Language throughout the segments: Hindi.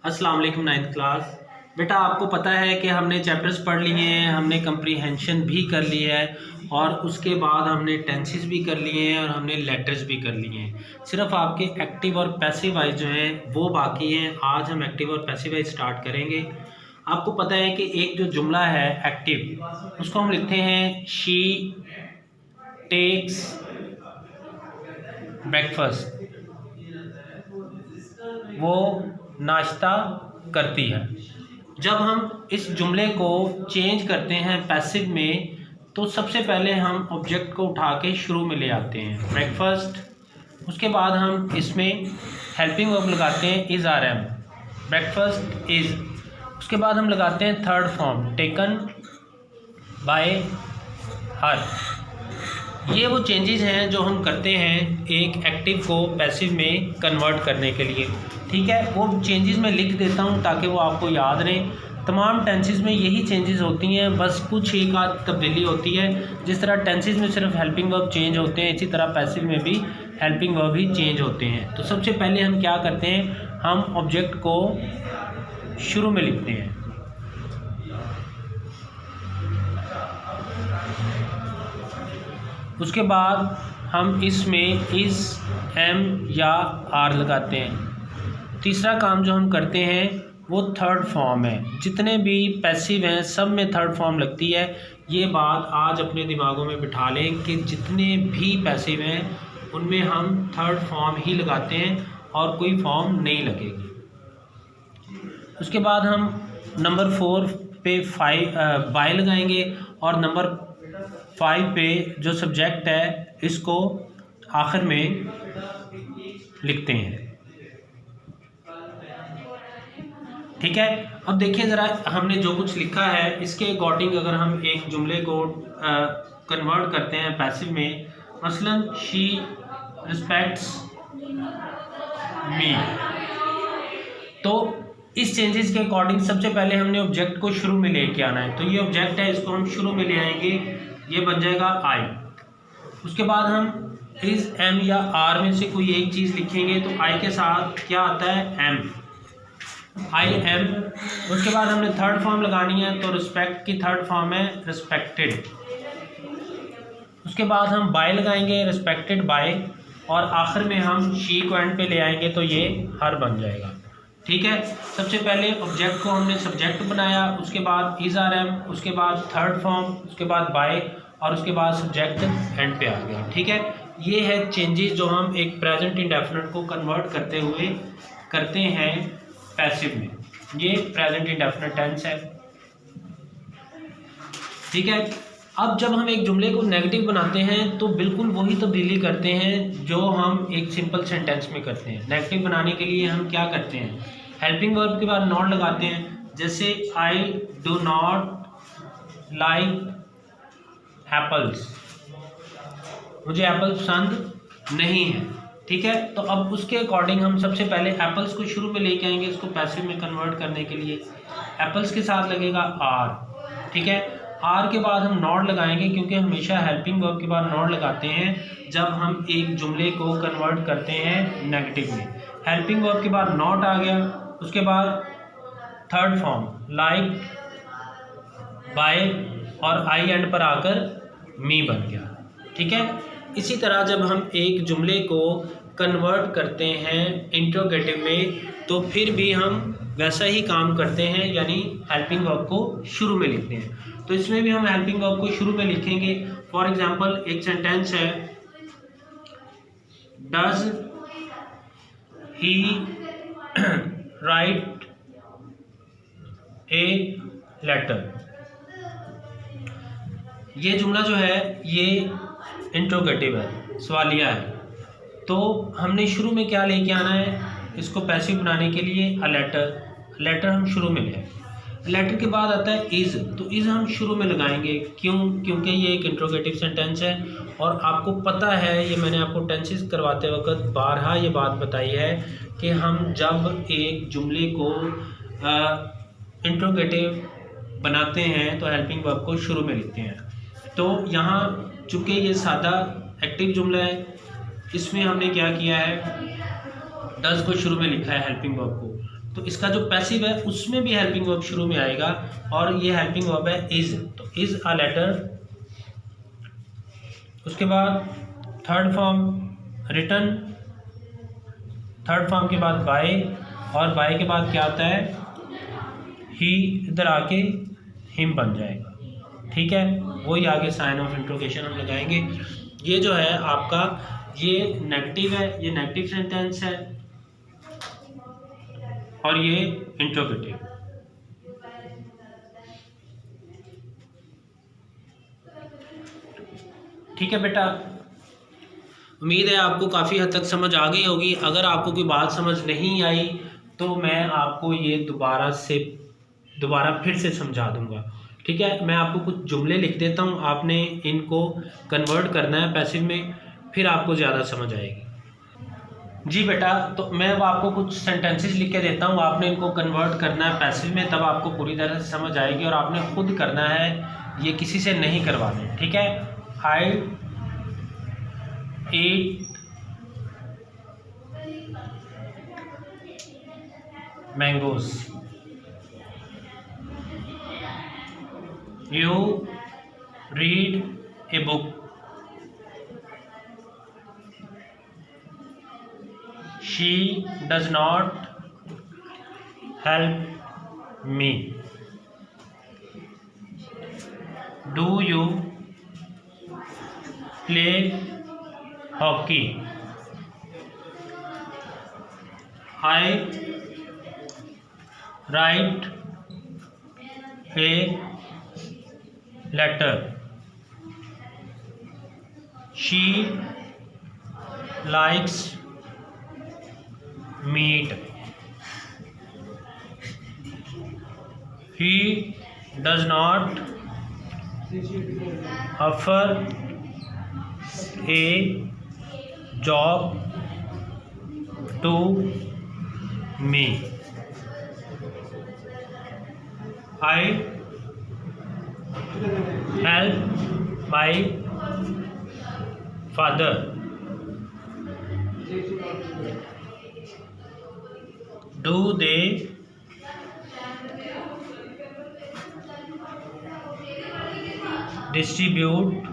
अस्सलाम वालेकुम नाइन्थ क्लास। बेटा आपको पता है कि हमने चैप्टर्स पढ़ लिए हैं, हमने कंप्रीहेंशन भी कर लिया है और उसके बाद हमने टेंसेस भी कर लिए हैं और हमने लेटर्स भी कर लिए हैं। सिर्फ आपके एक्टिव और पैसिव वाइज जो है वो बाकी हैं। आज हम एक्टिव और पैसिव वाइज स्टार्ट करेंगे। आपको पता है कि एक जो जुमला है एक्टिव, उसको हम लिखते हैं शी टेक्स ब्रेकफास्ट, वो नाश्ता करती है। जब हम इस जुमले को चेंज करते हैं पैसिव में, तो सबसे पहले हम ऑब्जेक्ट को उठा के शुरू में ले आते हैं ब्रेकफास्ट। उसके बाद हम इसमें हेल्पिंग वर्ब लगाते हैं is are am, breakfast is. उसके बाद हम लगाते हैं third form taken by her. ये वो चेंजेस हैं जो हम करते हैं एक एक्टिव को पैसिव में कन्वर्ट करने के लिए। ठीक है, वो चेंजेस मैं लिख देता हूँ ताकि वो आपको याद रहें। तमाम टेंसेस में यही चेंजेस होती हैं, बस कुछ एक आध तब्दीली होती है। जिस तरह टेंसेस में सिर्फ हेल्पिंग वर्ब चेंज होते हैं, इसी तरह पैसिव में भी हेल्पिंग वर्ब ही चेंज होते हैं। तो सबसे पहले हम क्या करते हैं, हम ऑब्जेक्ट को शुरू में लिखते हैं। उसके बाद हम इसमें इज़ एम या आर लगाते हैं। तीसरा काम जो हम करते हैं वो थर्ड फॉर्म है। जितने भी पैसिव हैं सब में थर्ड फॉर्म लगती है। ये बात आज अपने दिमागों में बिठा लें कि जितने भी पैसिव हैं उनमें हम थर्ड फॉर्म ही लगाते हैं और कोई फॉर्म नहीं लगेगी। उसके बाद हम नंबर 4 पे बाय लगाएंगे और नंबर 5 पे जो सब्जेक्ट है इसको आखिर में लिखते हैं। ठीक है, अब देखिए ज़रा हमने जो कुछ लिखा है इसके अकॉर्डिंग अगर हम एक जुमले को कन्वर्ट करते हैं पैसिव में, मसलन शी रिस्पेक्ट्स मी, तो इस चेंजेस के अकॉर्डिंग सबसे पहले हमने ऑब्जेक्ट को शुरू में लेके आना है। तो ये ऑब्जेक्ट है, इसको हम शुरू में ले आएंगे, ये बन जाएगा आई। उसके बाद हम इज एम या आर में से कोई एक चीज़ लिखेंगे, तो आई के साथ क्या आता है एम, आई एम। उसके बाद हमने थर्ड फॉर्म लगानी है, तो रिस्पेक्ट की थर्ड फॉर्म है रिस्पेक्टेड। उसके बाद हम बाय लगाएंगे, रिस्पेक्टेड बाय, और आखिर में हम शी को एंड पे ले आएंगे तो ये हर बन जाएगा। ठीक है, सबसे पहले ऑब्जेक्ट को हमने सब्जेक्ट बनाया, उसके बाद इज आर एम, उसके बाद थर्ड फॉर्म, उसके बाद बाय, और उसके बाद सब्जेक्ट एंड पे आ गया। ठीक है, ये है चेंजेस जो हम एक प्रेजेंट इंडेफिनिट को कन्वर्ट करते हुए करते हैं पैसिव में। ये प्रेजेंट इंडेफिनिट टेंस है। ठीक है, अब जब हम एक जुमले को नेगेटिव बनाते हैं तो बिल्कुल वही तब्दीली करते हैं जो हम एक सिंपल सेंटेंस में करते हैं। नेगेटिव बनाने के लिए हम क्या करते हैं, हेल्पिंग वर्ब के बाद नॉट लगाते हैं। जैसे I do not like apples, मुझे एप्पल पसंद नहीं है। ठीक है, तो अब उसके अकॉर्डिंग हम सबसे पहले एप्पल्स को शुरू में लेके आएंगे इसको पैसिव में कन्वर्ट करने के लिए। एप्पल्स के साथ लगेगा आर। ठीक है, आर के बाद हम नॉट लगाएंगे, क्योंकि हमेशा हेल्पिंग वर्ब के बाद नॉट लगाते हैं जब हम एक जुमले को कन्वर्ट करते हैं नेगेटिव में। हेल्पिंग वर्ब के बाद नॉट आ गया, उसके बाद थर्ड फॉर्म लाइक, बाय, और आई एंड पर आकर मी बन गया। ठीक है, इसी तरह जब हम एक जुमले को कन्वर्ट करते हैं इंट्रोगेटिव में तो फिर भी हम वैसा ही काम करते हैं, यानी हेल्पिंग वर्ब को शुरू में लिखते हैं। तो इसमें भी हम हेल्पिंग वर्ब को शुरू में लिखेंगे। फॉर एग्जांपल एक सेंटेंस है, does he write a letter. ये जुमला जो है ये इंट्रोगेटिव है, सवालिया है। तो हमने शुरू में क्या लेके आना है, इसको पैसिव बनाने के लिए अ लेटर। लेटर हम शुरू में ले, लेटर के बाद आता है इज़, तो इज़ हम शुरू में लगाएंगे। क्यों? क्योंकि ये एक इंट्रोगेटिव सेंटेंस है और आपको पता है, ये मैंने आपको टेंसेस करवाते वक्त बारहा ये बात बताई है कि हम जब एक जुमले को इंट्रोगेटिव बनाते हैं तो हेल्पिंग वर्ब को शुरू में लिखते हैं। तो यहाँ चूँकि ये सादा एक्टिव जुमला है, इसमें हमने क्या किया है, डज को शुरू में लिखा है हेल्पिंग वर्ब को। तो इसका जो पैसिव है उसमें भी हेल्पिंग वर्ब शुरू में आएगा, और ये हेल्पिंग वर्ब है इज़, तो इज़ अ लेटर। उसके बाद third form written, third form के बाद बाय, और बाय के बाद क्या आता है ही, इधर आके हिम बन जाएगा। ठीक है, वही आगे साइन ऑफ इंट्रोगेशन हम लगाएंगे। ये जो है आपका ये नेगेटिव है, ये नेगेटिव सेंटेंस है, और ये इंट्रोगेटिव। ठीक है बेटा, उम्मीद है आपको काफ़ी हद तक समझ आ गई होगी। अगर आपको कोई बात समझ नहीं आई तो मैं आपको ये दोबारा फिर से समझा दूंगा। ठीक है, मैं आपको कुछ जुमले लिख देता हूँ, आपने इनको कन्वर्ट करना है पैसिव में, फिर आपको ज़्यादा समझ आएगी। जी बेटा, तो मैं अब आपको कुछ सेंटेंसेस लिख के देता हूँ, आपने इनको कन्वर्ट करना है पैसिव में, तब आपको पूरी तरह से समझ आएगी, और आपने खुद करना है, ये किसी से नहीं करवाना। ठीक है, I eat mangoes, you read a book, she does not help me, do you play hockey, I write a letter, she likes meat, he does not offer a job to me, I help my father, do they distribute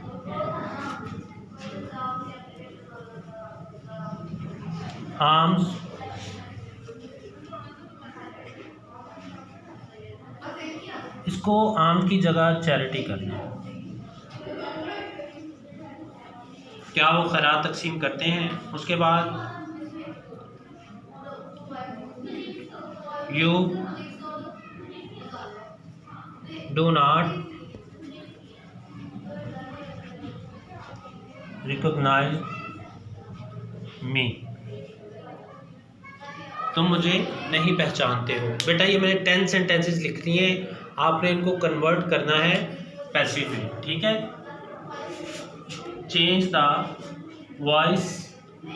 arms, इसको आर्म की जगह चैरिटी करना, क्या वो खैरात तकसीम करते हैं। उसके बाद यू डू नॉट रिकॉग्नाइज मी, तुम मुझे नहीं पहचानते हो। बेटा ये मैंने 10 सेंटेंसेस लिख लिए, आपने इनको कन्वर्ट करना है पैसिव में। ठीक है, change the voice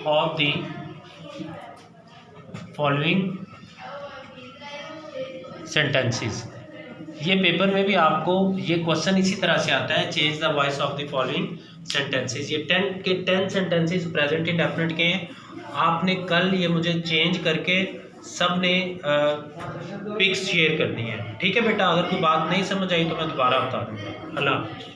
of the following sentences. ये पेपर में भी आपको ये क्वेश्चन इसी तरह से आता है, change the voice of the following sentences. ये 10 सेंटेंसेस प्रेजेंट इंडेफिनिट के हैं। आपने कल ये मुझे चेंज करके सब ने पिक्स शेयर करनी है। ठीक है बेटा, अगर कोई बात नहीं समझ आई तो मैं दोबारा बता दूँगा। अल्लाह हाफ़िज़।